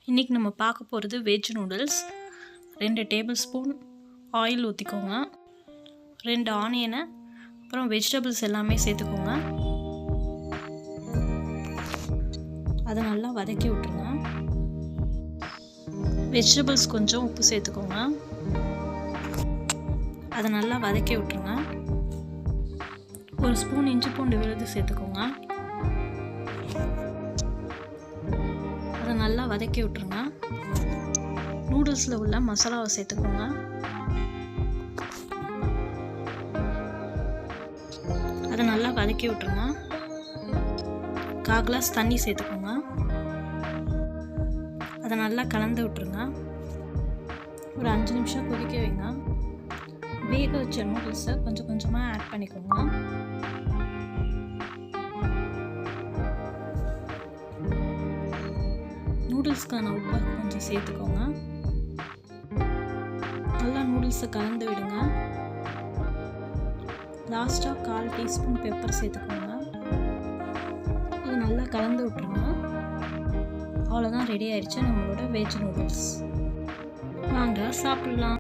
இன்றைக்கி நம்ம பார்க்க போகிறது veg noodles. 2 table spoon oil ஊற்றிக்கோங்க. 2 ஆனியனை அப்புறம் வெஜிடபிள்ஸ் எல்லாமே சேர்த்துக்கோங்க. அதை நல்லா வதக்கி விட்டுருங்க. வெஜிடபிள்ஸ் கொஞ்சம் உப்பு சேர்த்துக்கோங்க. அதை நல்லா வதக்கி விட்டுருங்க. 1 ஸ்பூன் இஞ்சி பூண்டு விழுது சேர்த்துக்கோங்க. அதை நல்லா வதக்கி விட்டுருங்க. நூடுல்ஸில் உள்ள மசாலாவை சேர்த்துக்கோங்க. அதை நல்லா வதக்கி விட்டுருங்க. 1/4 கிளாஸ் தண்ணி சேர்த்துக்கோங்க. அதை நல்லா கலந்து விட்டுருங்க. ஒரு 5 நிமிஷம் கொதிக்க வைங்க. வேக வச்ச நூடுல்ஸை கொஞ்சம் கொஞ்சமாக ஆட் பண்ணிக்கோங்க. நூடுல்ஸ்க்கான உப்பை கொஞ்சம் சேர்த்துக்கோங்க. நல்லா நூடுல்ஸை கலந்து விடுங்க. லாஸ்ட்டாக 1/4 டீஸ்பூன் பெப்பர் சேர்த்துக்கோங்க. இது நல்லா கலந்து விட்டுருங்க. அவ்வளோதான், ரெடி ஆயிடுச்சு நம்மளோட வெஜ் நூடுல்ஸ். வாங்க சாப்பிடலாம்.